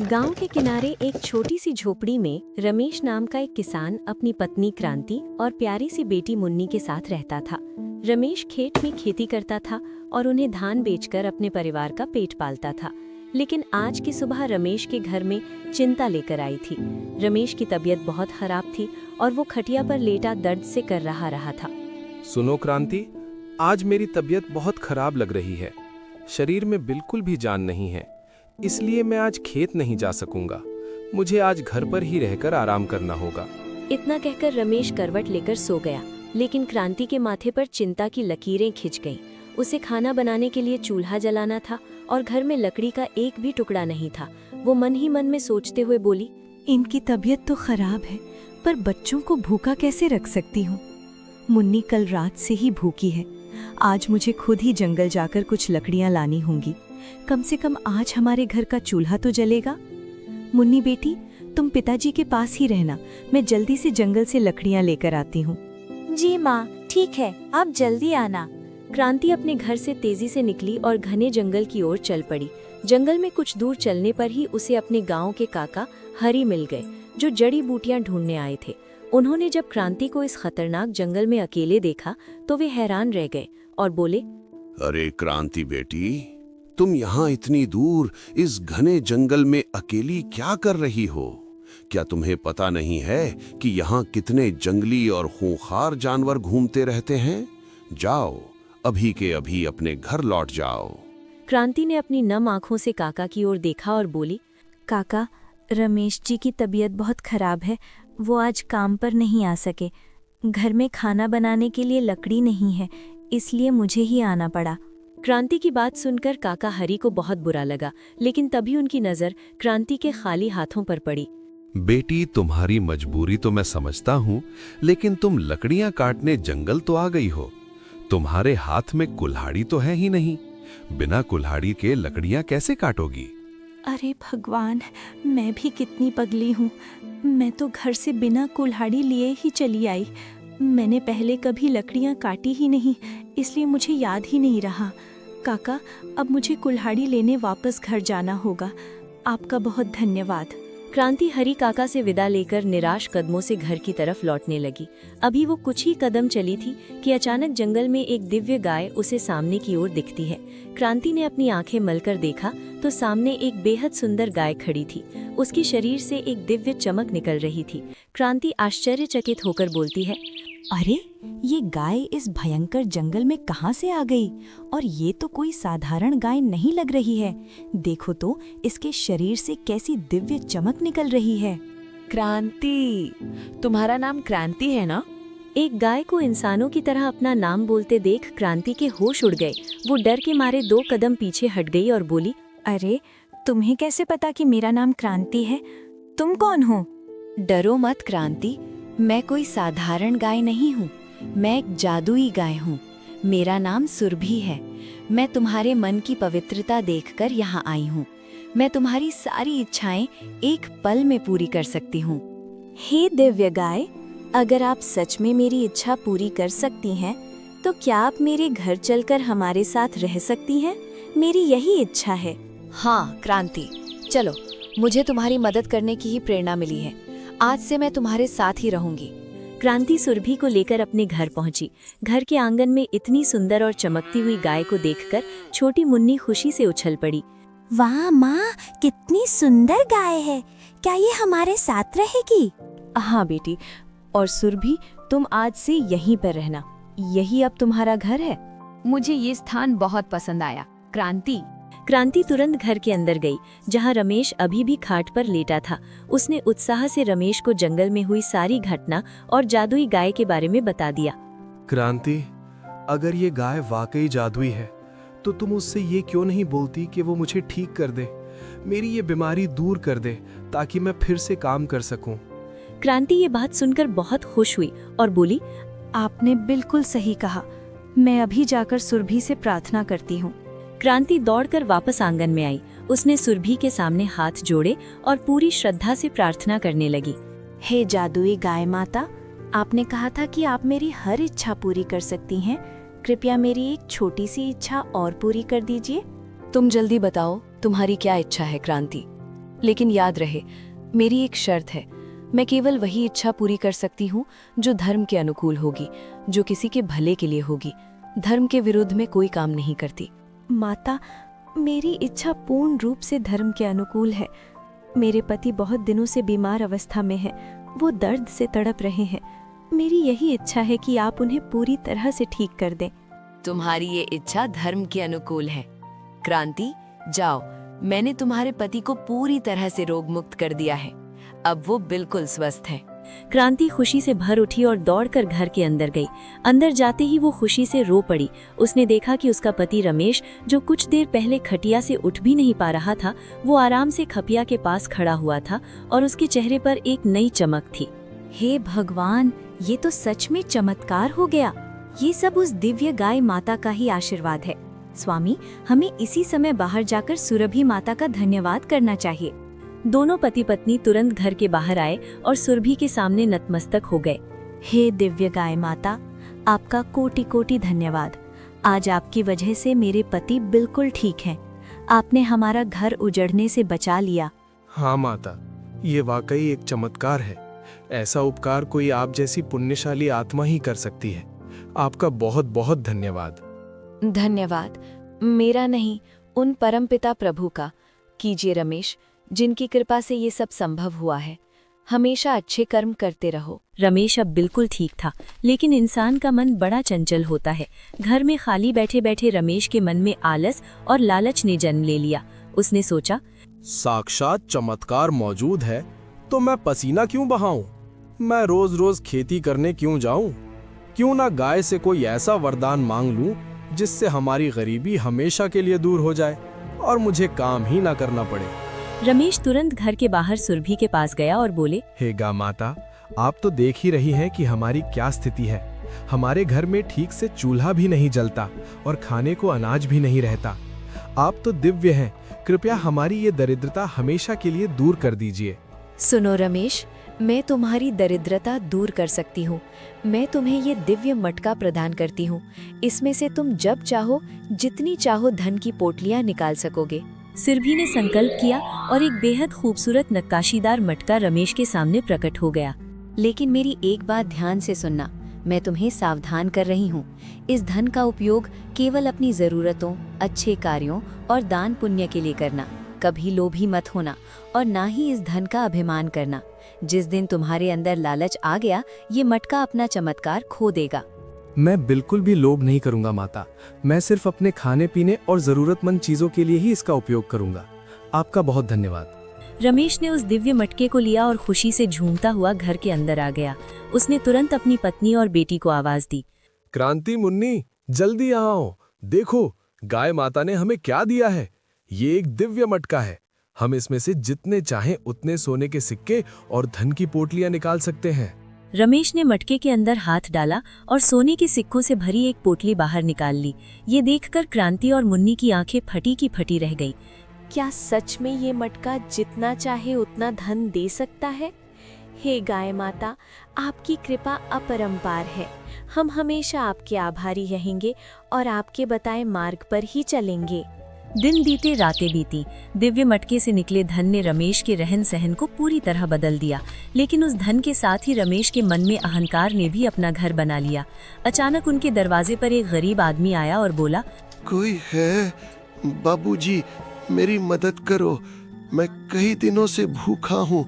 गांव के किनारे एक छोटी सी झोपड़ी में रमेश नाम का एक किसान अपनी पत्नी क्रांति और प्यारी सी बेटी मुन्नी के साथ रहता था। रमेश खेत में खेती करता था और उन्हें धान बेचकर अपने परिवार का पेट पालता था। लेकिन आज की सुबह रमेश के घर में चिंता लेकर आई थी। रमेश की तबीयत बहुत खराब थी और वो खटिया पर लेटा दर्द से कर रहा था। सुनो क्रांति, आज मेरी तबीयत बहुत खराब लग रही है। शरीर में बिल्कुल भी जान नहीं है, इसलिए मैं आज खेत नहीं जा सकूंगा। मुझे आज घर पर ही रहकर आराम करना होगा। इतना कहकर रमेश करवट लेकर सो गया, लेकिन क्रांति के माथे पर चिंता की लकीरें खिंच गईं। उसे खाना बनाने के लिए चूल्हा जलाना था और घर में लकड़ी का एक भी टुकड़ा नहीं था। वो मन ही मन में सोचते हुए बोली, इनकी तबीयत तो खराब है, पर बच्चों को भूखा कैसे रख सकती हूँ। मुन्नी कल रात से ही भूखी है। आज मुझे खुद ही जंगल जाकर कुछ लकड़ियाँ लानी होंगी। कम से कम आज हमारे घर का चूल्हा तो जलेगा। मुन्नी बेटी, तुम पिताजी के पास ही रहना, मैं जल्दी से जंगल से लकड़ियाँ लेकर आती हूँ। जी माँ, ठीक है, आप जल्दी आना। क्रांति अपने घर से तेजी से निकली और घने जंगल की ओर चल पड़ी। जंगल में कुछ दूर चलने पर ही उसे अपने गांव के काका हरी मिल गए, जो जड़ी बूटियां ढूंढने आए थे। उन्होंने जब क्रांति को इस खतरनाक जंगल में अकेले देखा तो वे हैरान रह गए और बोले, अरे क्रांति बेटी, तुम यहाँ इतनी दूर इस घने जंगल में अकेली क्या कर रही हो? क्या तुम्हें पता नहीं है कि यहाँ कितने जंगली और खूंखार जानवर घूमते रहते हैं? जाओ, अभी के अभी अपने घर लौट जाओ। क्रांति ने अपनी नम आंखों से काका की ओर देखा और बोली, काका, रमेश जी की तबीयत बहुत खराब है। वो आज काम पर नहीं आ सके। घर में खाना बनाने के लिए लकड़ी नहीं है, इसलिए मुझे ही आना पड़ा। क्रांति की बात सुनकर काका हरी को बहुत बुरा लगा, लेकिन तभी उनकी नजर क्रांति के खाली हाथों पर पड़ी। बेटी, तुम्हारी मजबूरी तो मैं समझता हूँ, लेकिन तुम लकड़ियां काटने जंगल तो आ गई हो। तुम्हारे हाथ में कुल्हाड़ी तो है ही नहीं। बिना कुल्हाड़ी के लकड़ियां कैसे काटोगी? अरे भगवान, मैं भी कितनी पगली हूँ। मैं तो घर से बिना कुल्हाड़ी लिए ही चली आई। मैंने पहले कभी लकड़ियाँ काटी ही नहीं, इसलिए मुझे याद ही नहीं रहा। काका, अब मुझे कुल्हाड़ी लेने वापस घर जाना होगा। आपका बहुत धन्यवाद। क्रांति हरी काका से विदा लेकर निराश कदमों से घर की तरफ लौटने लगी। अभी वो कुछ ही कदम चली थी कि अचानक जंगल में एक दिव्य गाय उसे सामने की ओर दिखती है। क्रांति ने अपनी आंखें मलकर देखा तो सामने एक बेहद सुंदर गाय खड़ी थी। उसके शरीर से एक दिव्य चमक निकल रही थी। क्रांति आश्चर्यचकित होकर बोलती है, अरे, ये गाय इस भयंकर जंगल में कहाँ से आ गई? और ये तो कोई साधारण गाय नहीं लग रही है। देखो तो, इसके शरीर से कैसी दिव्य चमक निकल रही है। क्रांति, तुम्हारा नाम क्रांति है ना? एक गाय को इंसानों की तरह अपना नाम बोलते देख क्रांति के होश उड़ गए। वो डर के मारे 2 कदम पीछे हट गई और बोली, अरे, तुम्हें कैसे पता कि मेरा नाम क्रांति है? तुम कौन हो? डरो मत क्रांति, मैं कोई साधारण गाय नहीं हूँ। मैं एक जादुई गाय हूँ। मेरा नाम सुरभि है। मैं तुम्हारे मन की पवित्रता देखकर यहाँ आई हूँ। मैं तुम्हारी सारी इच्छाएं एक पल में पूरी कर सकती हूँ। हे दिव्य गाय, अगर आप सच में मेरी इच्छा पूरी कर सकती हैं, तो क्या आप मेरे घर चलकर हमारे साथ रह सकती हैं? मेरी यही इच्छा है। हाँ क्रांति, चलो, मुझे तुम्हारी मदद करने की ही प्रेरणा मिली है। आज से मैं तुम्हारे साथ ही रहूंगी। क्रांति सुरभि को लेकर अपने घर पहुंची। घर के आंगन में इतनी सुंदर और चमकती हुई गाय को देखकर छोटी मुन्नी खुशी से उछल पड़ी। वाह माँ, कितनी सुंदर गाय है। क्या ये हमारे साथ रहेगी? हाँ बेटी, और सुरभि, तुम आज से यहीं पर रहना। यही अब तुम्हारा घर है। मुझे ये स्थान बहुत पसंद आया। क्रांति तुरंत घर के अंदर गई, जहां रमेश अभी भी खाट पर लेटा था। उसने उत्साह से रमेश को जंगल में हुई सारी घटना और जादुई गाय के बारे में बता दिया। क्रांति, अगर ये गाय वाकई जादुई है तो तुम उससे ये क्यों नहीं बोलती कि वो मुझे ठीक कर दे, मेरी ये बीमारी दूर कर दे, ताकि मैं फिर से काम कर सकूं। क्रांति ये बात सुनकर बहुत खुश हुई और बोली, आपने बिल्कुल सही कहा। मैं अभी जाकर सुरभि से प्रार्थना करती हूँ। क्रांति दौड़कर वापस आंगन में आई। उसने सुरभि के सामने हाथ जोड़े और पूरी श्रद्धा से प्रार्थना करने लगी। हे जादुई गाय माता, आपने कहा था कि आप मेरी हर इच्छा पूरी कर सकती हैं। कृपया मेरी एक छोटी सी इच्छा और पूरी कर दीजिए। तुम जल्दी बताओ, तुम्हारी क्या इच्छा है क्रांति? लेकिन याद रहे, मेरी एक शर्त है। मैं केवल वही इच्छा पूरी कर सकती हूँ जो धर्म के अनुकूल होगी, जो किसी के भले के लिए होगी। धर्म के विरुद्ध में कोई काम नहीं करती। माता, मेरी इच्छा पूर्ण रूप से धर्म के अनुकूल है। मेरे पति बहुत दिनों से बीमार अवस्था में हैं। वो दर्द से तड़प रहे हैं। मेरी यही इच्छा है कि आप उन्हें पूरी तरह से ठीक कर दें। तुम्हारी ये इच्छा धर्म के अनुकूल है। क्रांति, जाओ, मैंने तुम्हारे पति को पूरी तरह से रोग मुक्त कर दिया है। अब वो बिल्कुल स्वस्थ है। क्रांति खुशी से भर उठी और दौड़कर घर के अंदर गई। अंदर जाते ही वो खुशी से रो पड़ी। उसने देखा कि उसका पति रमेश, जो कुछ देर पहले खटिया से उठ भी नहीं पा रहा था, वो आराम से खपिया के पास खड़ा हुआ था और उसके चेहरे पर एक नई चमक थी। हे भगवान, ये तो सच में चमत्कार हो गया। ये सब उस दिव्य गाय माता का ही आशीर्वाद है। स्वामी, हमें इसी समय बाहर जाकर सुरभि माता का धन्यवाद करना चाहिए। दोनों पति पत्नी तुरंत घर के बाहर आए और सुरभि के सामने नतमस्तक हो गए। हे दिव्य गाय माता, आपका कोटि कोटि धन्यवाद। आज आपकी वजह से मेरे पति बिल्कुल ठीक हैं। आपने हमारा घर उजड़ने से बचा लिया। हाँ माता, ये वाकई एक चमत्कार है। ऐसा उपकार कोई आप जैसी पुण्यशाली आत्मा ही कर सकती है। आपका बहुत बहुत धन्यवाद। धन्यवाद मेरा नहीं, उन परमपिता प्रभु का। कीजिए रमेश, जिनकी कृपा से ये सब संभव हुआ है। हमेशा अच्छे कर्म करते रहो। रमेश अब बिल्कुल ठीक था, लेकिन इंसान का मन बड़ा चंचल होता है। घर में खाली बैठे बैठे रमेश के मन में आलस और लालच ने जन्म ले लिया। उसने सोचा, साक्षात चमत्कार मौजूद है तो मैं पसीना क्यों बहाऊं? मैं रोज रोज खेती करने क्यों जाऊं? क्यों ना गाय से कोई ऐसा वरदान मांग लूं जिससे हमारी गरीबी हमेशा के लिए दूर हो जाए और मुझे काम ही ना करना पड़े। रमेश तुरंत घर के बाहर सुरभि के पास गया और बोले, हे गा माता, आप तो देख ही रही हैं कि हमारी क्या स्थिति है। हमारे घर में ठीक से चूल्हा भी नहीं जलता और खाने को अनाज भी नहीं रहता। आप तो दिव्य हैं, कृपया हमारी ये दरिद्रता हमेशा के लिए दूर कर दीजिए। सुनो रमेश, मैं तुम्हारी दरिद्रता दूर कर सकती हूँ। मैं तुम्हें ये दिव्य मटका प्रदान करती हूँ। इसमें से तुम जब चाहो, जितनी चाहो धन की पोटलियाँ निकाल सकोगे। सुरभि ने संकल्प किया और एक बेहद खूबसूरत नक्काशीदार मटका रमेश के सामने प्रकट हो गया। लेकिन मेरी एक बात ध्यान से सुनना, मैं तुम्हें सावधान कर रही हूँ। इस धन का उपयोग केवल अपनी जरूरतों, अच्छे कार्यों और दान पुण्य के लिए करना। कभी लोभी मत होना और ना ही इस धन का अभिमान करना। जिस दिन तुम्हारे अंदर लालच आ गया, ये मटका अपना चमत्कार खो देगा। मैं बिल्कुल भी लोभ नहीं करूंगा माता। मैं सिर्फ अपने खाने पीने और जरूरतमंद चीजों के लिए ही इसका उपयोग करूंगा। आपका बहुत धन्यवाद। रमेश ने उस दिव्य मटके को लिया और खुशी से झूमता हुआ घर के अंदर आ गया। उसने तुरंत अपनी पत्नी और बेटी को आवाज दी, क्रांति, मुन्नी, जल्दी आओ। देखो, गाय माता ने हमें क्या दिया है। ये एक दिव्य मटका है। हम इसमें से जितने चाहें उतने सोने के सिक्के और धन की पोटलियां निकाल सकते हैं। रमेश ने मटके के अंदर हाथ डाला और सोने के सिक्कों से भरी एक पोटली बाहर निकाल ली। ये देखकर क्रांति और मुन्नी की आंखें फटी की फटी रह गई। क्या सच में ये मटका जितना चाहे उतना धन दे सकता है? हे गाय माता, आपकी कृपा अपरंपार है। हम हमेशा आपके आभारी रहेंगे और आपके बताए मार्ग पर ही चलेंगे। दिन बीते, रातें बीती। दिव्य मटके से निकले धन ने रमेश के रहन सहन को पूरी तरह बदल दिया। लेकिन उस धन के साथ ही रमेश के मन में अहंकार ने भी अपना घर बना लिया। अचानक उनके दरवाजे पर एक गरीब आदमी आया और बोला, कोई है? बाबूजी, मेरी मदद करो। मैं कई दिनों से भूखा हूँ।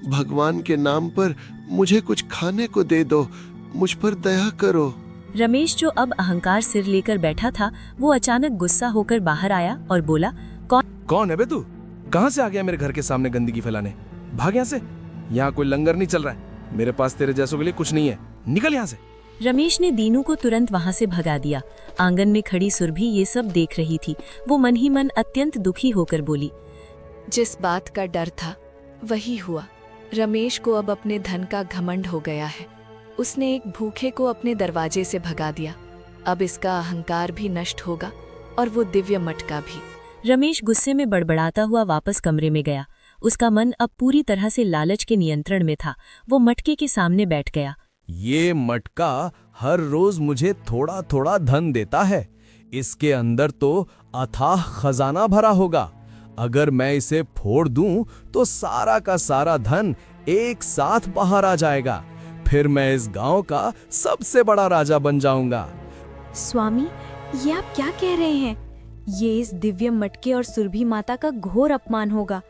भगवान के नाम पर मुझे कुछ खाने को दे दो। मुझ पर दया करो। रमेश, जो अब अहंकार सिर लेकर बैठा था, वो अचानक गुस्सा होकर बाहर आया और बोला, कौन है बे तू? कहाँ से आ गया मेरे घर के सामने गंदगी फैलाने? भाग यहाँ से। यहाँ कोई लंगर नहीं चल रहा है। मेरे पास तेरे जैसों के लिए कुछ नहीं है। निकल यहाँ से। रमेश ने दीनू को तुरंत वहां से भगा दिया। आंगन में खड़ी सुरभि ये सब देख रही थी। वो मन ही मन अत्यंत दुखी होकर बोली, जिस बात का डर था वही हुआ। रमेश को अब अपने धन का घमंड हो गया है। उसने एक भूखे को अपने दरवाजे से भगा दिया। अब इसका अहंकार भी नष्ट होगा और वो दिव्य मटका भी। रमेश गुस्से में बड़बड़ाता हुआ वापस कमरे में गया। उसका मन अब पूरी तरह से लालच के नियंत्रण में था। वो मटके के सामने बैठ गया। ये मटका हर रोज मुझे थोड़ा थोड़ा धन देता है। इसके अंदर तो अथाह खजाना भरा होगा। अगर मैं इसे फोड़ दूं तो सारा का सारा धन एक साथ बाहर आ जाएगा। फिर मैं इस गांव का सबसे बड़ा राजा बन जाऊंगा। स्वामी, ये आप क्या कह रहे हैं? ये इस दिव्य मटके और सुरभि माता का घोर अपमान होगा।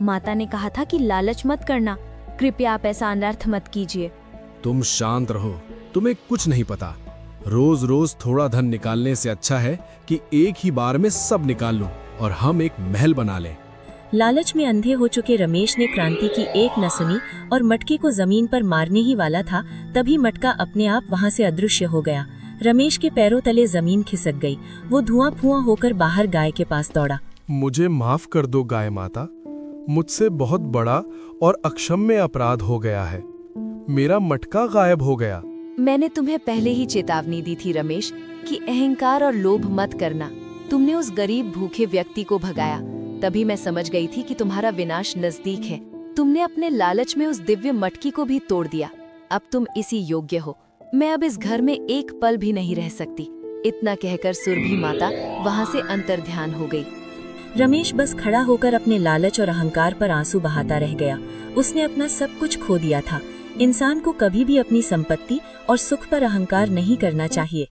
माता ने कहा था कि लालच मत करना। कृपया आप ऐसा अनर्थ मत कीजिए। तुम शांत रहो, तुम्हें कुछ नहीं पता। रोज रोज थोड़ा धन निकालने से अच्छा है कि एक ही बार में सब निकाल लूं और हम एक महल बना लें। लालच में अंधे हो चुके रमेश ने क्रांति की एक न सुनी और मटके को जमीन पर मारने ही वाला था, तभी मटका अपने आप वहां से अदृश्य हो गया। रमेश के पैरों तले जमीन खिसक गई। वो धुआं फुआं होकर बाहर गाय के पास दौड़ा। मुझे माफ कर दो गाय माता, मुझसे बहुत बड़ा और अक्षम्य अपराध हो गया है। मेरा मटका गायब हो गया। मैंने तुम्हें पहले ही चेतावनी दी थी रमेश कि अहंकार और लोभ मत करना। तुमने उस गरीब भूखे व्यक्ति को भगाया, तभी मैं समझ गई थी कि तुम्हारा विनाश नजदीक है। तुमने अपने लालच में उस दिव्य मटकी को भी तोड़ दिया। अब तुम इसी योग्य हो। मैं अब इस घर में एक पल भी नहीं रह सकती। इतना कहकर सुरभि माता वहाँ से अंतर्ध्यान हो गई। रमेश बस खड़ा होकर अपने लालच और अहंकार पर आंसू बहाता रह गया। उसने अपना सब कुछ खो दिया था। इंसान को कभी भी अपनी संपत्ति और सुख पर अहंकार नहीं करना चाहिए।